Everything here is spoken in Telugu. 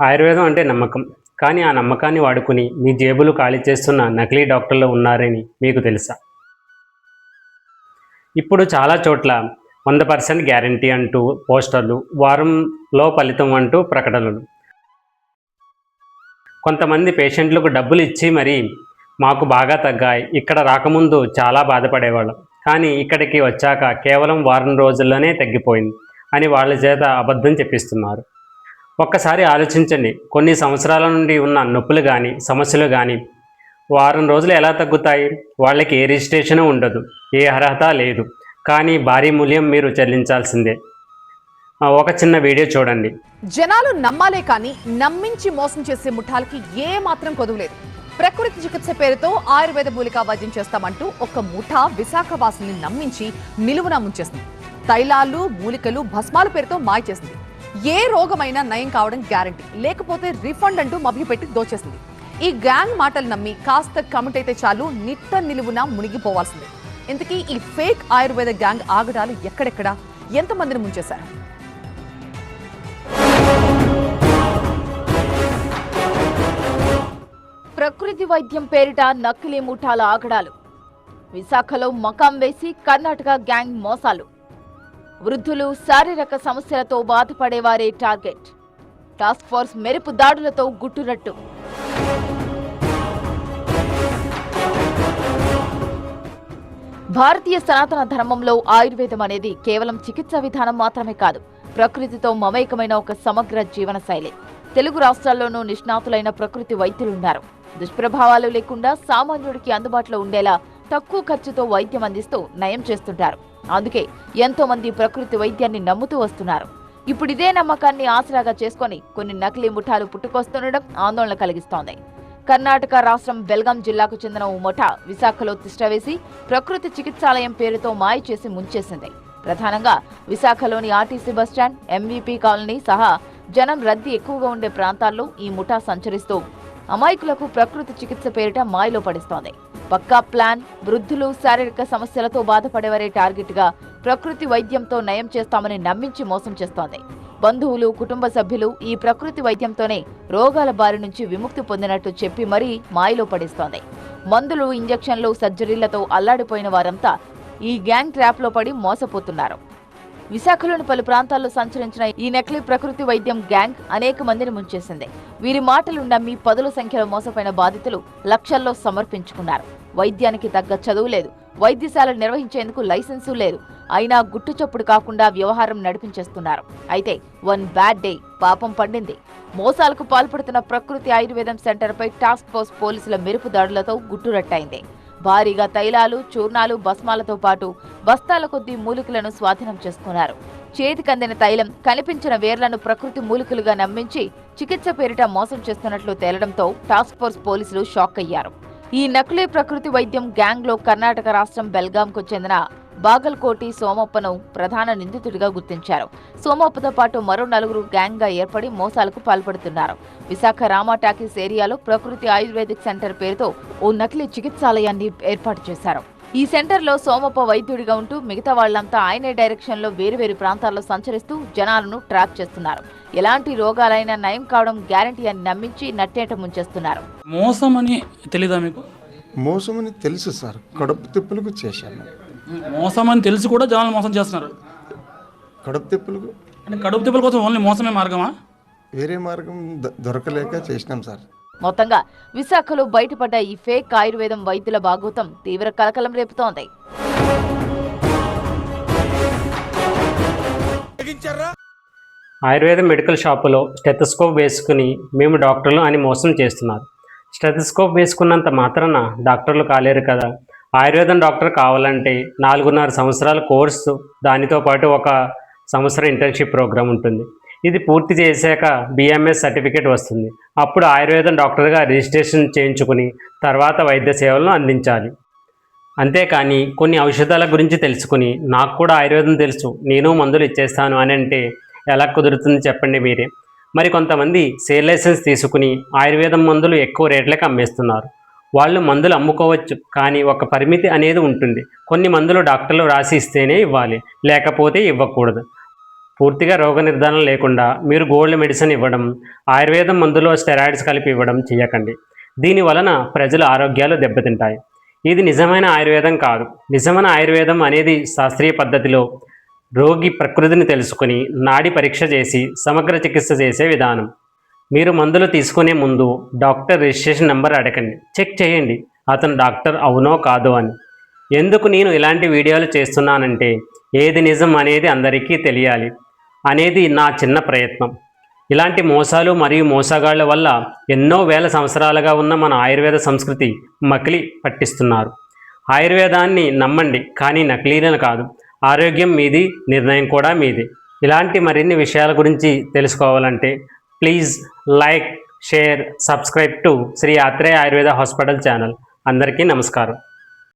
ఆయుర్వేదం అంటే నమ్మకం. కానీ ఆ నమ్మకాన్ని వాడుకుని మీ జేబులు ఖాళీ చేస్తున్న నకిలీ డాక్టర్లు ఉన్నారని మీకు తెలుసా? ఇప్పుడు చాలా చోట్ల 100% గ్యారంటీ అంటూ పోస్టర్లు, వారంలో ఫలితం అంటూ ప్రకటనలు. కొంతమంది పేషెంట్లకు డబ్బులు ఇచ్చి మరీ మాకు బాగా తగ్గాయి, ఇక్కడ రాకముందు చాలా బాధపడేవాళ్ళం, కానీ ఇక్కడికి వచ్చాక కేవలం వారం రోజుల్లోనే తగ్గిపోయింది అని వాళ్ళ చేత అబద్ధం చెప్పిస్తున్నారు. ఒక్కసారి ఆలోచించండి, కొన్ని సంవత్సరాల నుండి ఉన్న నొప్పులు కానీ సమస్యలు కానీ వారం రోజులు ఎలా తగ్గుతాయి? వాళ్ళకి ఏ రిజిస్ట్రేషన్ ఉండదు, ఏ అర్హత లేదు, కానీ భారీ మూల్యం మీరు చెల్లించాల్సిందే. ఒక చిన్న వీడియో చూడండి. జనాలు నమ్మాలే కానీ నమ్మించి మోసం చేసే ముఠాలకి ఏ మాత్రం కొదువులేదు. ప్రకృతి చికిత్స పేరుతో ఆయుర్వేద మూలికా వైద్యం చేస్తామంటూ ఒక ముఠా విశాఖ వాసుల్ని నమ్మించి నిలువున ముంచేస్తుంది. తైలాలు, మూలికలు, భస్మాల పేరుతో మాయ చేసింది. ఏ రోగమైనా నయం కావడం గ్యారంటీ, లేకపోతే రిఫండ్ అంటూ మభ్యపెట్టి దోచేసింది. ఈ గ్యాంగ్ మాటలు నమ్మి కాస్త కమిట్ అయితే చాలు నిట్ట నిలువున మునిగిపోవాల్సిందే. ఇంతకీ ఈ ఫేక్ ఆయుర్వేద గ్యాంగ్ ఆగడాలు ఎక్కడెక్కడ, ఎంతమందిని ముంచేశారు? ప్రకృతి వైద్యం పేరిట నకిలీ ముఠాల ఆగడాలు. విశాఖలో మకాం వేసి కర్ణాటక గ్యాంగ్ మోసాలు. వృద్ధులు, శారీరక సమస్యలతో బాధపడేవారే టార్గెట్. టాస్క్ ఫోర్స్ మెరుపు దాడులతో గుట్టురట్టు. భారతీయ సనాతన ధర్మంలో ఆయుర్వేదం అనేది కేవలం చికిత్సా విధానం మాత్రమే కాదు, ప్రకృతితో మమేకమైన ఒక సమగ్ర జీవన శైలి. తెలుగు రాష్ట్రాల్లోనూ నిష్ణాతులైన ప్రకృతి వైద్యులున్నారు. దుష్ప్రభావాలు లేకుండా సామాన్యుడికి అందుబాటులో ఉండేలా తక్కువ ఖర్చుతో వైద్యం అందిస్తూ నయం చేస్తుంటారు. అందుకే ఎంతో మంది ప్రకృతి వైద్యాన్ని నమ్ముతూ వస్తున్నారు. ఇప్పుడు ఇదే నమ్మకాన్ని ఆసరాగా చేసుకుని కొన్ని నకిలీ ముఠాలు పుట్టుకొస్తుండడం ఆందోళన కలిగిస్తోంది. కర్ణాటక రాష్ట్రం బెల్గాం జిల్లాకు చెందిన ఓ ముఠా విశాఖలో తిష్టవేసి ప్రకృతి చికిత్సాలయం పేరుతో మాయ చేసి ముంచేసింది. ప్రధానంగా విశాఖలోని ఆర్టీసీ బస్టాండ్, ఎంవీపీ కాలనీ సహా జనం రద్దీ ఎక్కువగా ఉండే ప్రాంతాల్లో ఈ ముఠా సంచరిస్తూ అమాయకులకు ప్రకృతి చికిత్స పేరిట మాయలో పడిస్తోంది. పక్కా ప్లాన్, వృద్ధులు, శారీరక సమస్యలతో బాధపడేవారే టార్గెట్ గా ప్రకృతి వైద్యంతో నయం చేస్తామని నమ్మించి మోసం చేస్తోంది. బంధువులు, కుటుంబ సభ్యులు ఈ ప్రకృతి వైద్యంతోనే రోగాల బారి నుంచి విముక్తి పొందినట్టు చెప్పి మరీ మాయలో పడిస్తోంది. మందులు, ఇంజెక్షన్లు, సర్జరీలతో అల్లాడిపోయిన వారంతా ఈ గ్యాంగ్ ట్రాప్లో పడి మోసపోతున్నారు. విశాఖలోని పలు ప్రాంతాల్లో సంచరించిన ఈ నకిలీ ప్రకృతి వైద్యం గ్యాంగ్ అనేక మందిని ముంచేసింది. వీరి మాటలు నమ్మి పదుల సంఖ్యలో మోసపోయిన బాధితులు లక్షల్లో సమర్పించుకున్నారు. వైద్యానికి తగ్గ చదువు లేదు, వైద్యశాలలు నిర్వహించేందుకు లైసెన్సు లేదు, అయినా గుట్టుచప్పుడు కాకుండా వ్యవహారం నడిపించేస్తున్నారు. అయితే వన్ బ్యాడ్ డే పాపం పండింది. మోసాలకు పాల్పడుతున్న ప్రకృతి ఆయుర్వేదం సెంటర్పై టాస్క్ ఫోర్స్ పోలీసుల మెరుపు దాడులతో గుట్టురట్టయింది. భారీగా తైలాలు, చూర్ణాలు, భస్మాలతో పాటు బస్తాల కొద్దీ మూలికలను స్వాధీనం చేసుకున్నారు. చేతికందిన తైలం, కనిపించిన వేర్లను ప్రకృతి మూలికలుగా నమ్మించి చికిత్స పేరిట మోసం చేస్తున్నట్లు తేలడంతో టాస్క్ ఫోర్స్ పోలీసులు షాక్ అయ్యారు. ఈ నకిలీ ప్రకృతి వైద్యం గ్యాంగ్ లో కర్ణాటక రాష్ట్రం బెల్గాంకు చెందిన బాగల్కోటి సోమప్పను ప్రధాన నిందితుడిగా గుర్తించారు. సోమప్పతో పాటు మరో నలుగురు గ్యాంగ్ గా ఏర్పడి మోసాలకు పాల్పడుతున్నారు. విశాఖ రామా టాకీస్ ఏరియాలో ప్రకృతి ఆయుర్వేదిక్ సెంటర్ పేరుతో ఓ నకిలీ చికిత్సాలయాన్ని ఏర్పాటు చేశారు. ఈ సెంటర్లో సోమప్ప వైద్యుడిగా ఉంటూ మిగతా వాళ్లంతా ఆయనే డైరెక్షన్ లో వేరువేరు ప్రాంతాల్లో సంచరిస్తూ జనాలను ట్రాక్ చేస్తున్నారు. ఎలాంటి రోగాలైనా నయం కావడం గ్యారంటీ అని నమ్మించి నట్టేట ముంచేస్తున్నారు. మోసమని తెలీదా మీకు? మోసమని తెలుసు సార్, కడుపు తిప్పులకు చేశాను. మోసం అని తెలిసి కూడా జనాలు మోసం చేస్తున్నారు. కడుపు తిప్పులకు అంటే కడుపు తిప్పుల కోసం ఓన్లీ మోసమే మార్గమా? వేరే మార్గం దొరకలేక చేసినాం సార్. మొత్తంగా విశాఖలో బయటపడ్డ ఈ ఫేక్ ఆయుర్వేదం వైద్యుల భాగోతం తీవ్ర కలకలం రేపుతోంది. ఆయుర్వేదం మెడికల్ షాపులో స్టెథోస్కోప్ వేసుకుని మేము డాక్టర్లు అని మోసం చేస్తున్నారు. స్టెథోస్కోప్ వేసుకున్నంత మాత్రాన డాక్టర్లు కాలేరు కదా. ఆయుర్వేదం డాక్టర్ కావాలంటే 4.5 సంవత్సరాల కోర్సు, దానితో పాటు 1 సంవత్సరం ఇంటర్న్షిప్ ప్రోగ్రాం ఉంటుంది. ఇది పూర్తి చేశాక బిఎంఎస్ సర్టిఫికేట్ వస్తుంది. అప్పుడు ఆయుర్వేదం డాక్టర్గా రిజిస్ట్రేషన్ చేయించుకుని తర్వాత వైద్య సేవలను అందించాలి. అంతేకాని కొన్ని ఔషధాల గురించి తెలుసుకుని నాకు కూడా ఆయుర్వేదం తెలుసు, నేను మందులు ఇచ్చేస్తాను అని అంటే ఎలా కుదురుతుంది చెప్పండి మీరే. మరి కొంతమంది సేల్ లైసెన్స్ తీసుకుని ఆయుర్వేదం మందులు ఎక్కువ రేట్లకు అమ్మేస్తున్నారు. వాళ్ళు మందులు అమ్ముకోవచ్చు, కానీ ఒక పరిమితి అనేది ఉంటుంది. కొన్ని మందులు డాక్టర్లు రాసి ఇస్తేనే ఇవ్వాలి, లేకపోతే ఇవ్వకూడదు. పూర్తిగా రోగ నిర్ధారణ లేకుండా మీరు గోల్డ్ మెడిసిన్ ఇవ్వడం, ఆయుర్వేదం మందులో స్టెరాయిడ్స్ కలిపి ఇవ్వడం చేయకండి. దీని వలన ప్రజల ఆరోగ్యాలు దెబ్బతింటాయి. ఇది నిజమైన ఆయుర్వేదం కాదు. నిజమైన ఆయుర్వేదం అనేది శాస్త్రీయ పద్ధతిలో రోగి ప్రకృతిని తెలుసుకుని నాడి పరీక్ష చేసి సమగ్ర చికిత్స చేసే విధానం. మీరు మందులు తీసుకునే ముందు డాక్టర్ రిజిస్ట్రేషన్ నెంబర్ అడగండి. చెక్ చేయండి అతను డాక్టర్ అవునో కాదో అని. ఎందుకు నేను ఇలాంటి వీడియోలు చేస్తున్నానంటే ఏది నిజం అనేది అందరికీ తెలియాలి అనేది నా చిన్న ప్రయత్నం. ఇలాంటి మోసాలు మరియు మోసగాళ్ల వల్ల ఎన్నో వేల సంవత్సరాలుగా ఉన్న మన ఆయుర్వేద సంస్కృతి మకిలి పట్టిస్తున్నారు. ఆయుర్వేదాన్ని నమ్మండి, కానీ నకిలీలను కాదు. ఆరోగ్యం మీది, నిర్ణయం కూడా మీది. ఇలాంటి మరిన్ని విషయాల గురించి తెలుసుకోవాలంటే please like, share, subscribe to Shri Atreya Ayurveda hospital channel. అందరికీ నమస్కారం.